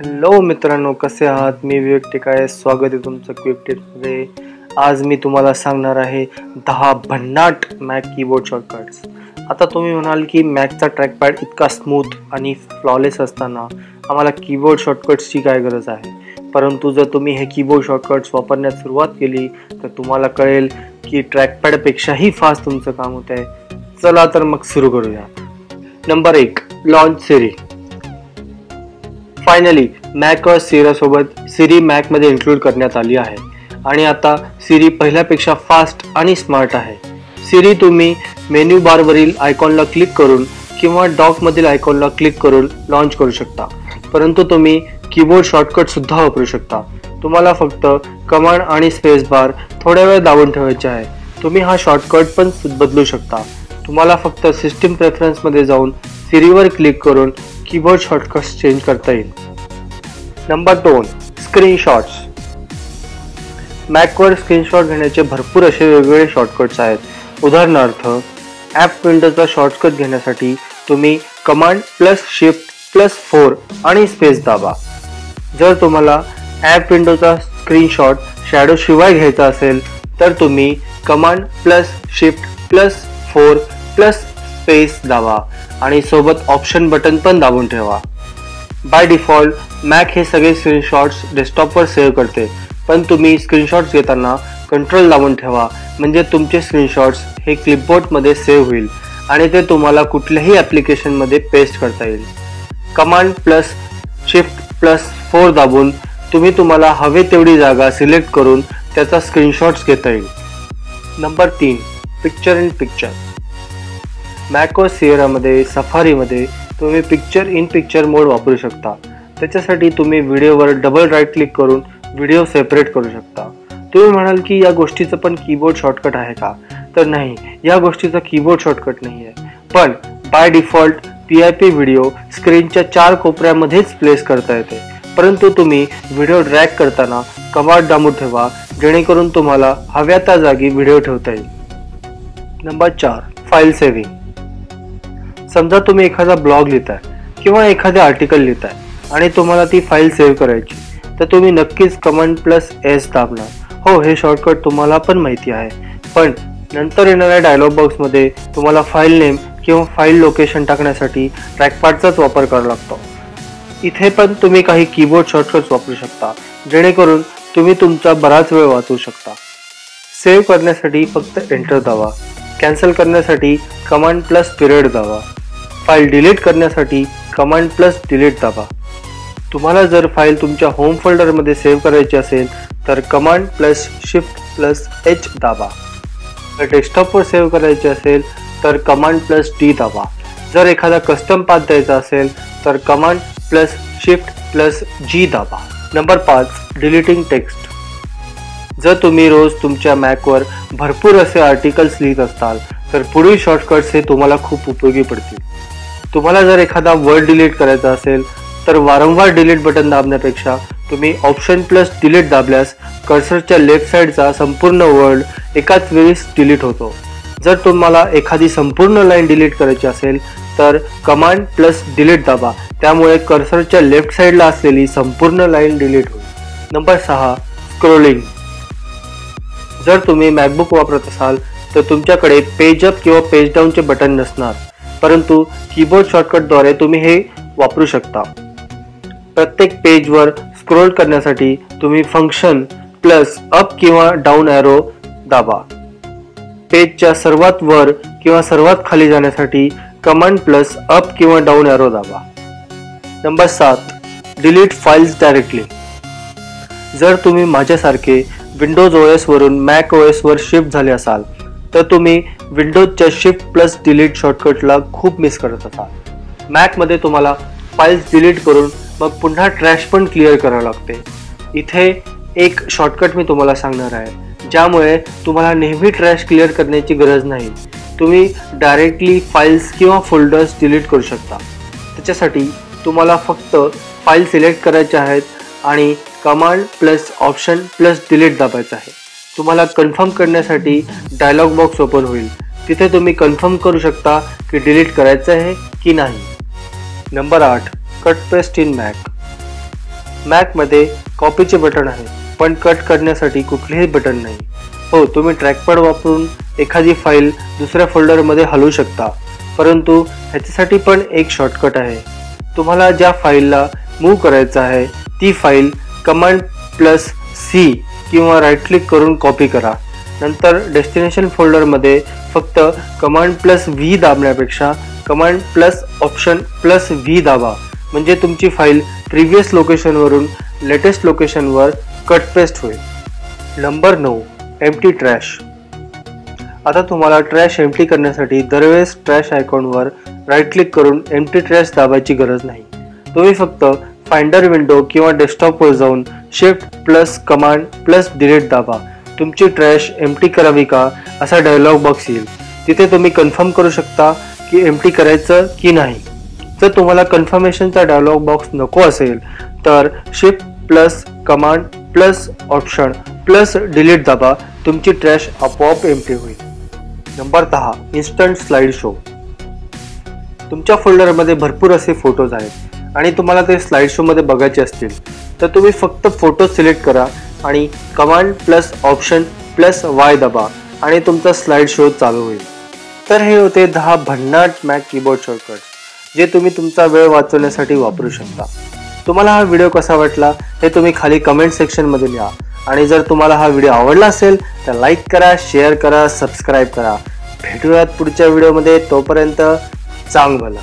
Hello मित्रांनो, कसे आहात? मी विवेक टिकाळे, स्वागत आहे तुमचं क्विक टिप्समध्ये. आज मी तुम्हाला सांगणार आहे 10 भन्नाट मॅक कीबोर्ड शॉर्टकट्स. आता तुम्ही म्हणाल की मॅकचा ट्रॅकपॅड इतका स्मूथ आणि फ्लॉलेस असताना आम्हाला कीबोर्ड शॉर्टकट्सची काय गरज आहे. परंतु जर तुम्ही हे कीबोर्ड शॉर्टकट्स वापरण्यास सुरुवात केली तर तुम्हाला कळेल की ट्रॅकपॅडपेक्षाही फास्ट तुमचं काम होत आहे. चला तर मग सुरू करूया. नंबर 1, लॉन्च सिरी. फायनली मॅकओएस सिरी सोबत सिरी मॅकमध्ये इन्क्लूड करण्यात आली आहे आणि आता सिरी पहिल्यापेक्षा फास्ट आणि स्मार्ट आहे. सिरी तुम्ही मेन्यू बारवरील आयकॉनला क्लिक करून किंवा डॉकमधील आयकॉनला क्लिक करून लॉन्च करू शकता. परंतु तुम्ही कीबोर्ड शॉर्टकट सुद्धा वापरू शकता. तुम्हाला फक्त कमांड आणि स्पेस बार थोड्या वेळ दाबून ठेवायचे आहे. तुम्ही हा शॉर्टकट पण बदलू शकता. तुम्हाला फक्त सिस्टीम प्रेफरन्समध्ये जाऊन सिरीवर क्लिक करून कीबोर्ड शॉर्टकट्स चेंज करता येईल. Number 2, screenshots. मॅकवर स्क्रीनशॉट घेण्याचे भरपूर असे वेगवेगळे शॉर्टकट्स आहेत. उदाहरणार्थ ॲप विंडोचा शॉर्टकट घेण्यासाठी तुम्ही कमांड +Shift+4 आणि स्पेस दाबा. जर तुम्हाला ॲप विंडोचा स्क्रीनशॉट शॅडो शिवाय घ्यायचा असेल तर तुम्ही कमांड +Shift+4 स्पेस दाबा आणि सोबत ऑप्शन बटन पण दाबून ठेवा. बाय डिफॉल्ट मॅक हे सगळे स्क्रीनशॉट्स डेस्कटॉपवर सेव्ह करते, पण तुम्ही स्क्रीनशॉट्स घेताना कंट्रोल दाबून ठेवा, म्हणजे तुमचे स्क्रीनशॉट्स हे क्लिपबोर्डमध्ये सेव्ह होईल आणि ते तुम्हाला कुठल्याही ॲप्लिकेशनमध्ये पेस्ट करता येईल. कमांड +Shift+4 दाबून तुम्हाला हवे तेवढी जागा सिलेक्ट करून त्याचा स्क्रीनशॉट्स घेता येईल. Number 3, picture in picture. MacOS सियरामध्ये सफारीमध्ये तुम्ही पिक्चर इन पिक्चर मोड वापरू शकता. त्याच्यासाठी तुम्ही व्हिडिओवर डबल राईट क्लिक करून व्हिडिओ सेपरेट करू शकता. तुम्ही म्हणाल की या गोष्टीचं पण कीबोर्ड शॉर्टकट आहे का? तर नाही, या गोष्टीचा कीबोर्ड शॉर्टकट नाही आहे. पण बाय डिफॉल्ट PIP व्हिडिओ स्क्रीनच्या 4 कोपऱ्यामध्येच प्लेस करता येते. परंतु तुम्ही व्हिडिओ ड्रॅग करताना कमांड दाबून ठेवा, जेणेकरून तुम्हाला हव्या त्या जागी व्हिडिओ ठेवता येईल. Number 4, file saving. समजा तुम्ही एखादा ब्लॉग लिहिताय किंवा एखादे आर्टिकल लिहिताय आणि तुम्हाला ती फाईल सेव्ह करायची, तर तुम्ही नक्कीच कमांड +S दाबणार. हो, हे शॉर्टकट तुम्हाला पण माहिती आहे, पण नंतर येणाऱ्या डायलॉग बॉक्समध्ये तुम्हाला फाईल नेम किंवा फाईल लोकेशन टाकण्यासाठी ट्रॅकपॅडचाच वापर करावा लागतो. इथे पण तुम्ही काही कीबोर्ड शॉर्टकट्स वापरू शकता, जेणेकरून तुम्ही तुमचा बराच वेळ वाचवू शकता. सेव्ह करण्यासाठी फक्त एंटर दाबा. कॅन्सल करण्यासाठी कमांड +period दाबा. फाईल डिलीट करण्यासाठी कमांड +delete दाबा. तुम्हाला जर फाईल तुमच्या होम फोल्डरमध्ये सेव्ह करायची असेल तर कमांड +Shift+H दाबा. जर डेस्कटॉपवर सेव्ह करायची असेल तर कमांड +D दाबा. जर एखादा कस्टम पाथ द्यायचा असेल तर कमांड +Shift+G दाबा. Number 5, deleting text. जर तुम्ही रोज तुमच्या मॅकवर भरपूर असे आर्टिकल्स लिहित असाल तर पुढील शॉर्टकट्स हे तुम्हाला खूप उपयोगी पडतील. तुम्हाला जर एखादा वर्ड डिलीट करायचा असेल तर वारंवार डिलीट बटन दाबण्यापेक्षा तुम्ही ऑप्शन +delete दाबल्यास कर्सरच्या लेफ्ट साईडचा संपूर्ण वर्ड एकाच वेळीच डिलीट होतो. जर तुम्हाला एखादी संपूर्ण लाईन डिलीट करायची असेल तर कमांड +delete दाबा. त्यामुळे कर्सरच्या लेफ्ट साईडला असलेली संपूर्ण लाईन डिलीट होईल. Number 6, scrolling. जर तुम्ही मॅकबुक वापरत असाल तर तुमच्याकडे पेज अप किंवा पेज डाऊनचे बटन नसणार, परंतु कीबोर्ड शॉर्टकटद्वारे तुम्ही हे वापरू शकता. प्रत्येक पेजवर स्क्रोल करण्यासाठी तुम्ही फंक्शन +up किंवा डाऊन ॲरो दाबा. पेजच्या सर्वात वर किंवा सर्वात खाली जाण्यासाठी कमांड +up किंवा डाऊन ॲरो दाबा. Number 7, delete files directly. जर तुम्ही माझ्यासारखे विंडोज OS वरून मॅक OS वर शिफ्ट झाले असाल तर तुम्ही विंडोजच्या Shift+delete शॉर्टकटला खूप मिस करत असाल. मॅकमध्ये तुम्हाला फाइल्स डिलीट करून मग पुन्हा ट्रॅश पण क्लिअर करावं लागते. इथे एक शॉर्टकट मी तुम्हाला सांगणार आहे, ज्यामुळे तुम्हाला नेहमी ट्रॅश क्लिअर करण्याची गरज नाही. तुम्ही डायरेक्टली फाइल्स किंवा फोल्डर्स डिलीट करू शकता. त्याच्यासाठी तुम्हाला फक्त फाईल सिलेक्ट करायच्या आहेत आणि कमांड +Option+delete दाबायचं आहे. तुम्हाला कन्फर्म करण्यासाठी डायलॉग बॉक्स ओपन होईल. तिथे तुम्ही कन्फर्म करू शकता की डिलीट करायचं आहे की नाही. Number 8, cut paste in Mac. मॅकमध्ये कॉपीचे बटन आहे, पण कट करण्यासाठी कुठलेही बटन नाही. हो, तुम्ही ट्रॅकपॅड वापरून एखादी फाईल दुसऱ्या फोल्डरमध्ये हलवू शकता, परंतु ह्याच्यासाठी पण एक शॉर्टकट आहे. तुम्हाला ज्या फाईलला मूव्ह करायचं आहे ती फाईल Ctrl+C किंवा राईट क्लिक करून कॉपी करा. नंतर डेस्टिनेशन फोल्डरमध्ये फक्त Ctrl+V दाबण्यापेक्षा Ctrl+Option+V दाबा, म्हणजे तुमची फाईल प्रिव्हियस लोकेशनवरून लेटेस्ट लोकेशनवर कट पेस्ट होईल. नंबर 9. Empty trash. आता तुम्हाला ट्रॅश एम्प्टी करण्यासाठी दरवेळेस ट्रॅश आयकॉनवर राईट क्लिक करून एम्प्टी ट्रॅश दाबायची गरज नाही. तुम्ही फक्त फाइंडर विंडो किंवा डेस्कटॉपवर जाऊन Shift+Command+Delete दाबा. तुमची ट्रॅश एम्प्टी करावी का असा डायलॉग बॉक्स येईल. तिथे तुम्ही कन्फर्म करू शकता की एम्प्टी करायचं की नाही. जर तुम्हाला कन्फर्मेशनचा डायलॉग बॉक्स नको असेल तर Shift+Command+Option+Delete दाबा. तुमची ट्रॅश आपोआप एम्प्टी होईल. नंबर 10. Instant slide show. तुमच्या फोल्डरमध्ये भरपूर असे फोटोज आहेत आणि तुम्हाला ते स्लाइड शो मध्ये बघायचे असतील तर तुम्ही फक्त फोटो सिलेक्ट करा आणि Command+Option+Y दाबा आणि तुमचा स्लाइड शो चालू होईल. तर हे होते 10 भन्नाट मॅक कीबोर्ड शॉर्टकट्स जे तुम्ही तुमचा वेळ वाचवण्यासाठी वापरू शकता. तुम्हाला हा व्हिडिओ कसा वाटला हे तुम्ही खाली कमेंट सेक्शनमध्ये लिहा आणि जर तुम्हाला हा व्हिडिओ आवडला असेल तर लाईक करा, शेअर करा, सबस्क्राईब करा. भेटूयात पुढच्या व्हिडिओमध्ये. तोपर्यंत चांग भला.